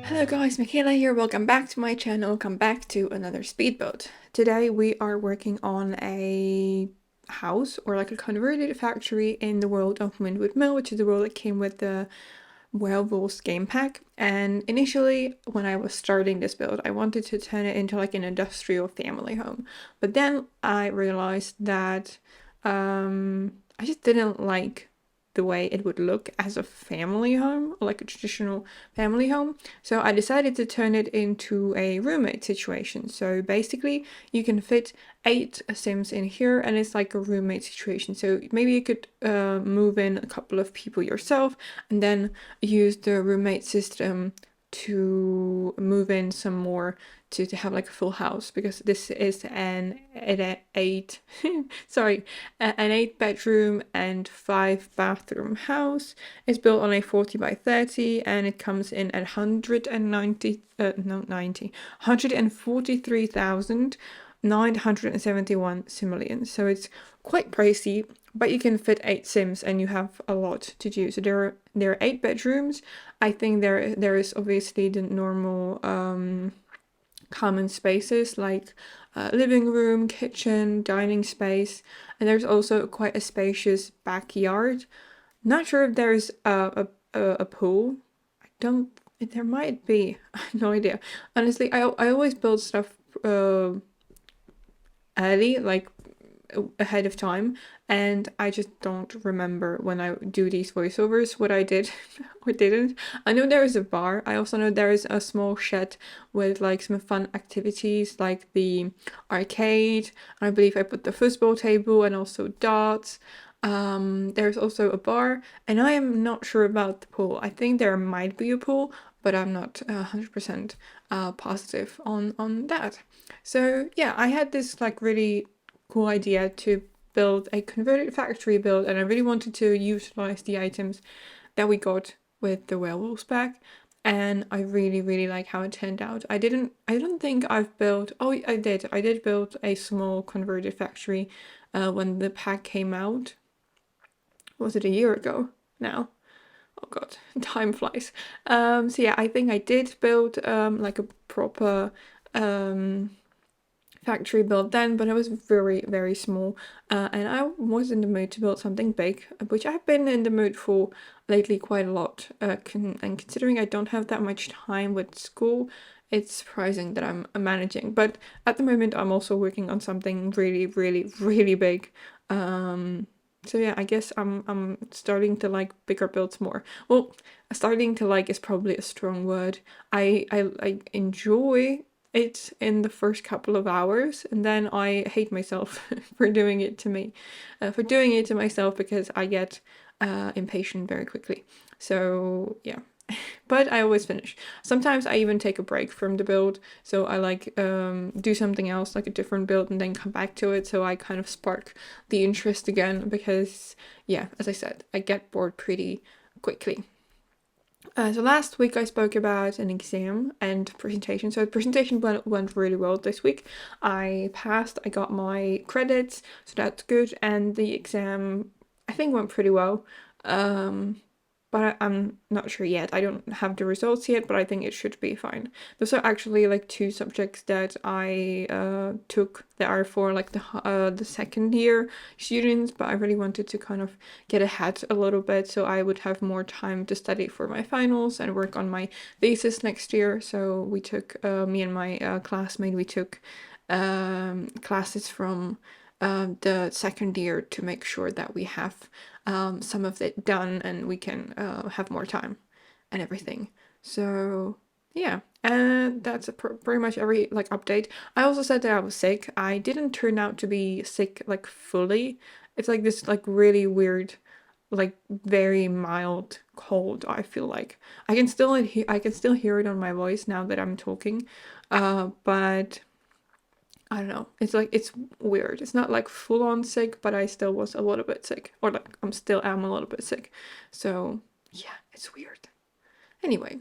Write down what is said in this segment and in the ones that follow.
Hello guys, Michaela here, welcome back to my channel, welcome back to another speed build. Today we are working on a house or like a converted factory in the world of Moonwood Mill, which is the world that came with the Werewolves game pack. And initially when I was starting this build, I wanted to turn it into like an industrial family home. But then I realized that I just didn't like the way it would look as a family home, or like a traditional family home. So I decided to turn it into a roommate situation. So basically you can fit 8 Sims in here and it's like a roommate situation. So maybe you could move in a couple of people yourself and then use the roommate system to move in some more to have like a full house, because this is an 8 sorry, an 8 bedroom and 5 bathroom house. It's built on a 40 by 30 and it comes in at 143,971 simoleons. So it's quite pricey, but you can fit 8 Sims and you have a lot to do. So there are 8 bedrooms. I think there is obviously the normal common spaces like living room, kitchen, dining space, and there's also quite a spacious backyard. Not sure if there's a pool. I don't. There might be. I have no idea. Honestly, I always build stuff early, like ahead of time, and I just don't remember when I do these voiceovers what I did or didn't. I know there is a bar. I also know there is a small shed with like some fun activities like the arcade. I believe I put the football table and also darts. There's also a bar, and I am not sure about the pool. I think there might be a pool, but I'm not 100% positive on that. So yeah, I had this like really cool idea to build a converted factory build, and I really wanted to utilize the items that we got with the werewolves pack, and I really like how it turned out. I don't think I've built, oh I did build a small converted factory when the pack came out. Was it a year ago now? Oh god, time flies. So yeah, I think I did build like a proper factory build then, but it was very small, and I was in the mood to build something big, which I've been in the mood for lately quite a lot, and considering I don't have that much time with school, it's surprising that I'm managing. But at the moment I'm also working on something really big. So yeah, I guess I'm starting to like bigger builds more. Well, starting to like is probably a strong word. I enjoy it in the first couple of hours, and then I hate myself for doing it to me, for doing it to myself, because I get impatient very quickly. So yeah, but I always finish. Sometimes I even take a break from the build, so I like do something else, like a different build, and then come back to it, so I kind of spark the interest again, because yeah, as I said, I get bored pretty quickly. So last week I spoke about an exam and presentation. So the presentation went really well this week. I passed, I got my credits, so that's good. And the exam, I think, went pretty well. But I'm not sure yet. I don't have the results yet, but I think it should be fine. Those are actually like 2 subjects that I took that are for like the second year students, but I really wanted to kind of get ahead a little bit so I would have more time to study for my finals and work on my thesis next year. So we took, me and my classmate, we took classes from the second year to make sure that we have some of it done and we can have more time and everything. So yeah, and that's pretty much every like update. I also said that I was sick. I didn't turn out to be sick like fully. It's like this like really weird, like very mild cold. I feel like I can still hear it on my voice now that I'm talking, but I don't know. It's like, it's weird. It's not like full on sick, but I still was a little bit sick. Or like, I'm still am a little bit sick. So yeah, it's weird. Anyway,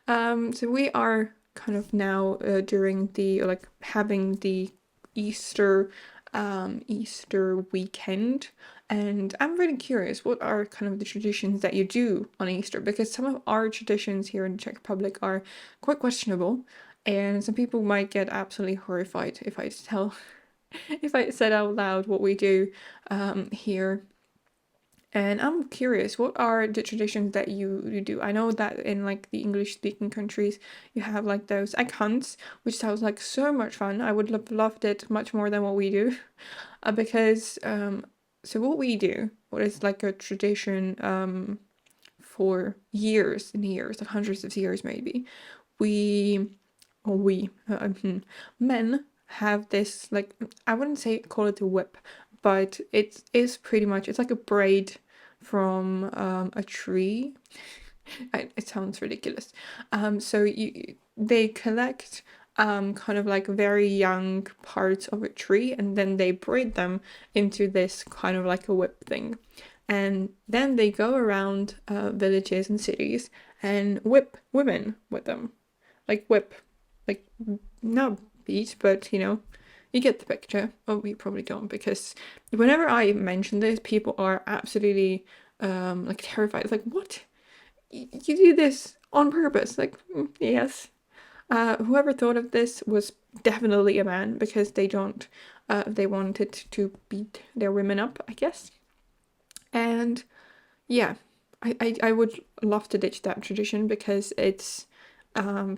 so we are kind of now during the, like, having the Easter Easter weekend, And I'm really curious, what are kind of the traditions that you do on Easter? Because some of our traditions here in the Czech Republic are quite questionable, and some people might get absolutely horrified if I tell, if I said out loud what we do here. And I'm curious, what are the traditions that you do? I know that in like the English speaking countries, you have like those egg hunts, which sounds like so much fun. I would have loved it much more than what we do. Because so what we do, what is like a tradition for years and years, like hundreds of years maybe, we or we men have this, like, I wouldn't say call it a whip, but it is pretty much, it's like a braid from a tree. It sounds ridiculous. So they collect kind of like very young parts of a tree, and then they braid them into this kind of like a whip thing. And then they go around villages and cities and whip women with them. Like whip. Like, not beat, but you know, you get the picture. Oh, you probably don't, because whenever I mention this, people are absolutely like terrified. It's like, what? You do this on purpose? Like, yes. Whoever thought of this was definitely a man, because they don't, they wanted to beat their women up, I guess. And yeah, I would love to ditch that tradition because it's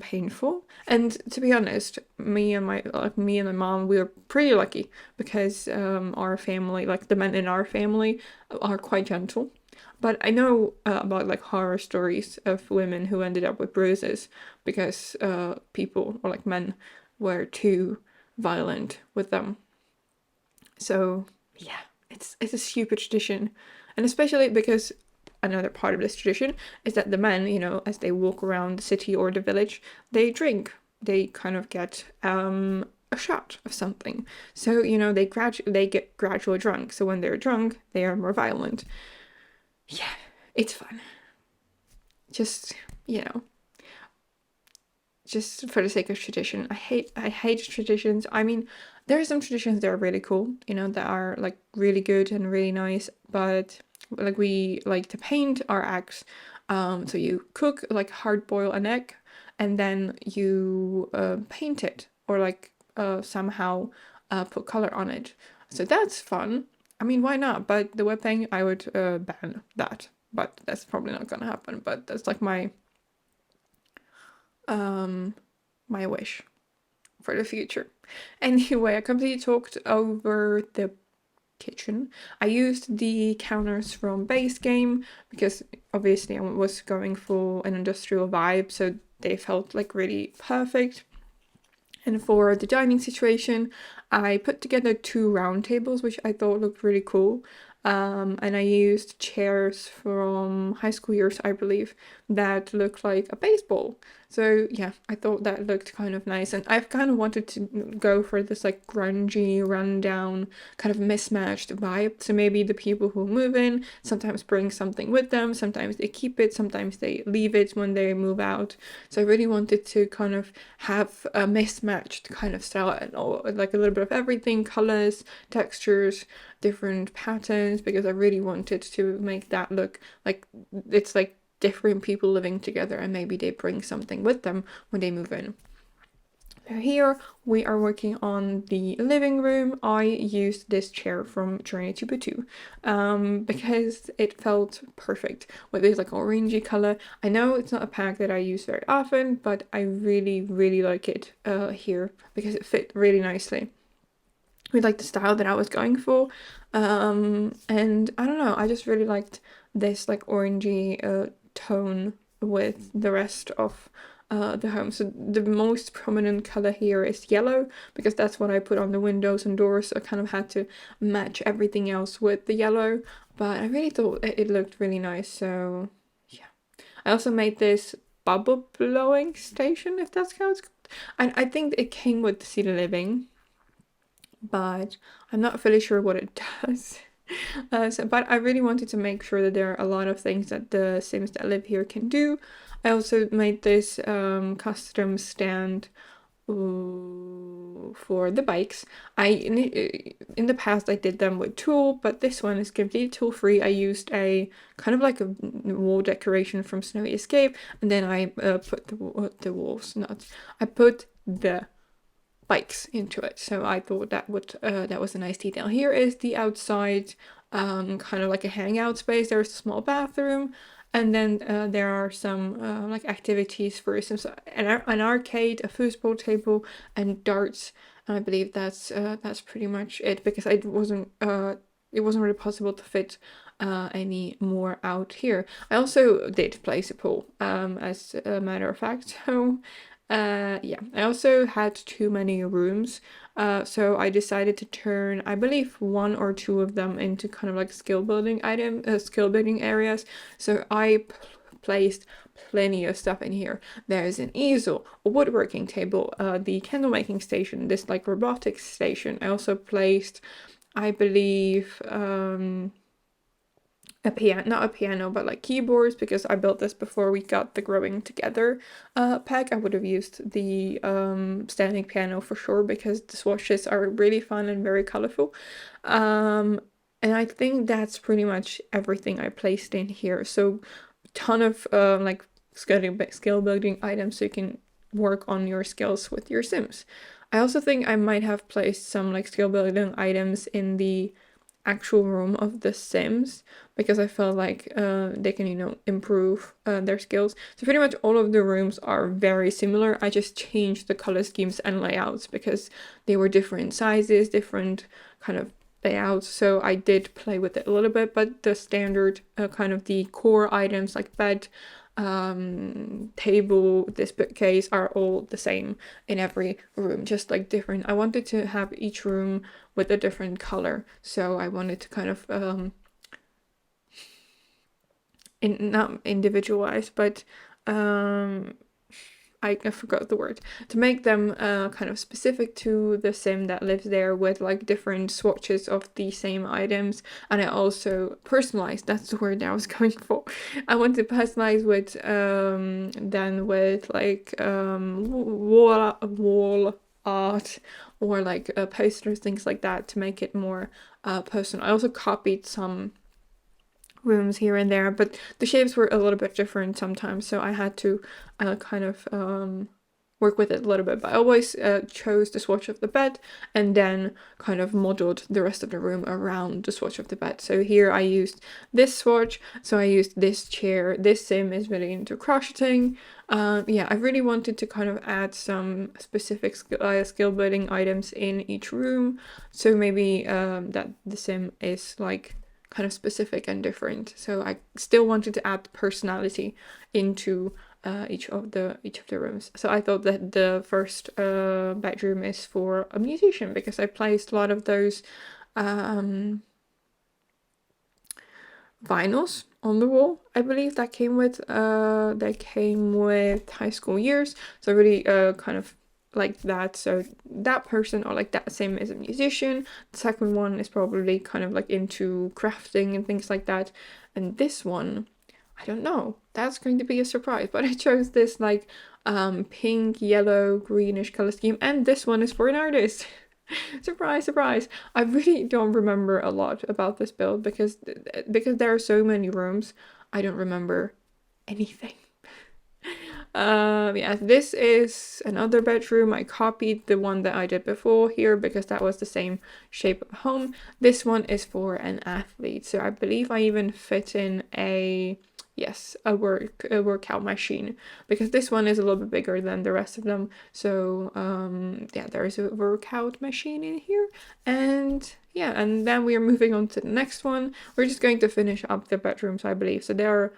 painful. And to be honest, me and my mom, we were pretty lucky because our family, like the men in our family, are quite gentle. But I know about like horror stories of women who ended up with bruises because people, or like men, were too violent with them. So yeah, it's a stupid tradition, and especially because another part of this tradition is that the men, you know, as they walk around the city or the village, they drink. They kind of get a shot of something. So you know they get gradually drunk. So when they're drunk, they are more violent. Yeah, it's fun. Just you know, just for the sake of tradition. I hate traditions. I mean, there are some traditions that are really cool, you know, that are like really good and really nice, but like we like to paint our eggs. So you cook, like hard boil an egg, and then you paint it, or like somehow put color on it. So that's fun. I mean, why not? But the whipping, I would ban that. But that's probably not gonna happen. But that's like um my wish for the future. Anyway, I completely talked over the kitchen. I used the counters from base game because obviously I was going for an industrial vibe, so they felt like really perfect. And for the dining situation, I put together two round tables, which I thought looked really cool. And I used chairs from high school years, I believe, that looked like a baseball. So yeah, I thought that looked kind of nice. And I've kind of wanted to go for this like grungy, rundown, kind of mismatched vibe. So maybe the people who move in sometimes bring something with them, sometimes they keep it, sometimes they leave it when they move out. So I really wanted to kind of have a mismatched kind of style, and like a little bit of everything, colors, textures, different patterns, because I really wanted to make that look like it's like different people living together, and maybe they bring something with them when they move in. Here we are working on the living room. I used this chair from Journey to Batoo because it felt perfect with this like orangey color. I know it's not a pack that I use very often, but I really, really like it here because it fit really nicely with like the style that I was going for. And I don't know, I just really liked this like orangey tone with the rest of the home. So the most prominent color here is yellow because that's what I put on the windows and doors. So I kind of had to match everything else with the yellow, but I really thought it looked really nice. So yeah, I also made this bubble blowing station, if that's how it's called. I think it came with the Cedar Living, but I'm not fully sure what it does. But I really wanted to make sure that there are a lot of things that the Sims that live here can do. I also made this custom stand for the bikes. In the past I did them with tulle, but this one is completely tool free. I used a kind of like a wall decoration from Snowy Escape, and then I put the walls nuts. I put the bikes into it, so I thought that was a nice detail. Here is the outside, kind of like a hangout space. There's a small bathroom, and then there are some like activities for instance, an arcade, a foosball table, and darts. And I believe that's pretty much it, because it wasn't really possible to fit any more out here. I also did place a pool, as a matter of fact. So yeah, I also had too many rooms, so I decided to turn, I believe, one or two of them into kind of like skill building areas. So I placed plenty of stuff in here. There's an easel, a woodworking table, the candle making station, this like robotics station. I also placed, I believe, a piano, not a piano, but like keyboards, because I built this before we got the growing together pack. I would have used the standing piano for sure, because the swatches are really fun and very colorful. And I think that's pretty much everything I placed in here. So a ton of like skill building items, so you can work on your skills with your Sims. I also think I might have placed some like skill building items in the actual room of the Sims, because I felt like they can, improve their skills. So pretty much all of the rooms are very similar. I just changed the color schemes and layouts because they were different sizes, different kind of layouts. So I did play with it a little bit, but the standard kind of the core items like bed, table, this bookcase are all the same in every room, just like different. I wanted to have each room with a different color, so I wanted to kind of not individualize, but I forgot the word, to make them kind of specific to the sim that lives there, with like different swatches of the same items. And I also personalized, that's the word I was going for. I want to personalize with then with like wall art, or like posters, things like that, to make it more personal. I also copied some rooms here and there, but the shapes were a little bit different sometimes, so I had to kind of work with it a little bit. But I always chose the swatch of the bed, and then kind of modeled the rest of the room around the swatch of the bed. So here I used this swatch, so I used this chair. This sim is really into crocheting. Yeah, I really wanted to kind of add some specific skill building items in each room, so maybe that the sim is like kind of specific and different. So I still wanted to add personality into each of the rooms. So I thought that the first bedroom is for a musician, because I placed a lot of those vinyls on the wall. I believe that came with high school years. So I really kind of like that. So that person, or like that sim, is a musician. The second one is probably kind of like into crafting and things like that. And this one, I don't know, that's going to be a surprise, but I chose this like pink, yellow, greenish color scheme, and this one is for an artist. Surprise, surprise. I really don't remember a lot about this build, because there are so many rooms, I don't remember anything. Yeah, this is another bedroom. I copied the one that I did before here, because that was the same shape of home. This one is for an athlete, so I believe I even fit in a workout machine, because this one is a little bit bigger than the rest of them. So yeah, there is a workout machine in here. And yeah, and then we are moving on to the next one. We're just going to finish up the bedrooms, I believe. So there are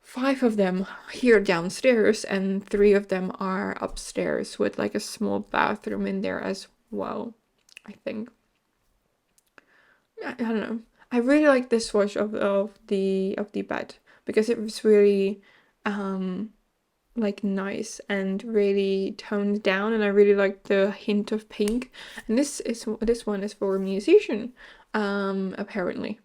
5 of them here downstairs, and 3 of them are upstairs, with like a small bathroom in there as well, I think. I don't know. I really like this swatch of the bed, because it was really like nice and really toned down, and I really like the hint of pink. And this one is for a musician, apparently.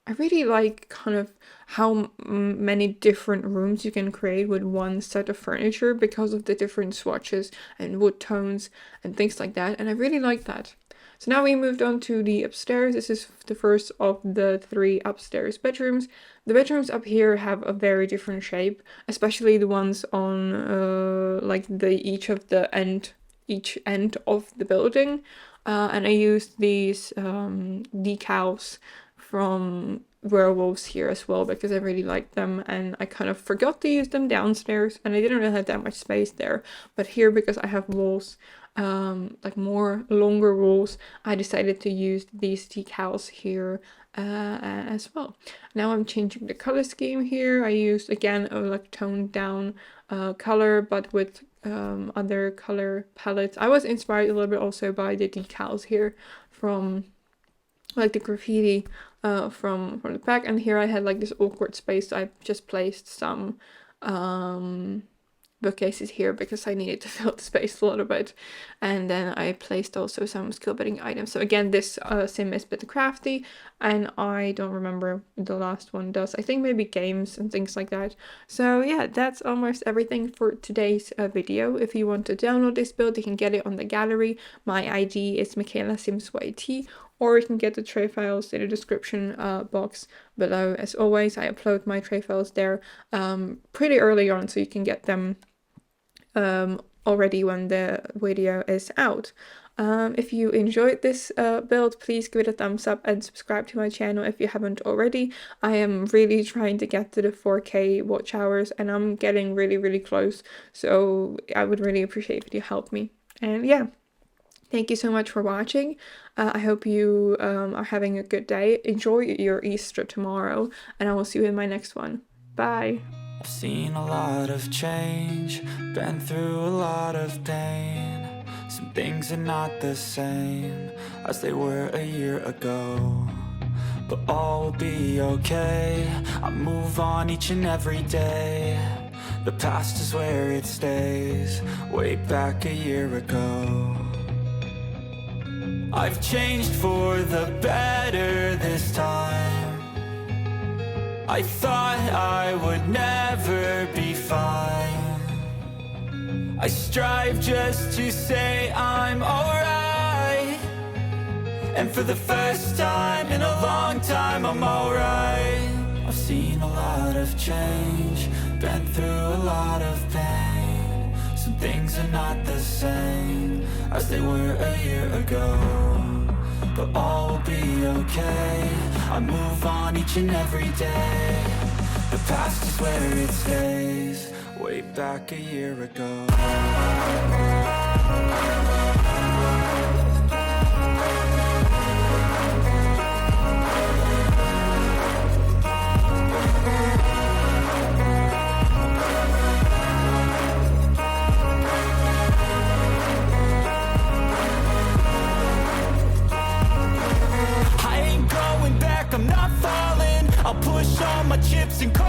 I really like kind of how many different rooms you can create with one set of furniture because of the different swatches and wood tones and things like that, and I really like that. So now we moved on to the upstairs. This is the first of the 3 upstairs bedrooms. The bedrooms up here have a very different shape, especially the ones on like each end of the building. And I used these decals from Werewolves here as well because I really like them, and I kind of forgot to use them downstairs and I didn't really have that much space there. But here, because I have walls, like more longer walls, I decided to use these decals here as well. Now I'm changing the color scheme here. I used again a like toned down color, but with other color palettes. I was inspired a little bit also by the decals here from like the graffiti from the back, and here I had like this awkward space, so I just placed some bookcases here because I needed to fill the space a little bit, and then I placed also some skill building items. So again, this sim is bit crafty, and I don't remember the last one does. I think maybe games and things like that. So yeah, that's almost everything for today's video. If you want to download this build, you can get it on the gallery. My ID is michaelasimsyt, or you can get the tray files in the description box below. As always, I upload my tray files there pretty early on, so you can get them already when the video is out. If you enjoyed this build, please give it a thumbs up and subscribe to my channel if you haven't already. I am really trying to get to the 4K watch hours, and I'm getting really close, so I would really appreciate if you help me. And yeah, thank you so much for watching. I hope you are having a good day. Enjoy your Easter tomorrow, and I will see you in my next one. Bye! I've seen a lot of change, been through a lot of pain. Some things are not the same as they were a year ago, but all will be okay. I move on each and every day. The past is where it stays, way back a year ago. I've changed for the better this time. I thought I would never be fine. I strive just to say I'm alright, and for the first time in a long time I'm alright. I've seen a lot of change, been through a lot of pain. Some things are not the same as they were a year ago, but all will be okay. I move on each and every day. The past is where it stays, way back a year ago. I'm not falling, I'll push all my chips and call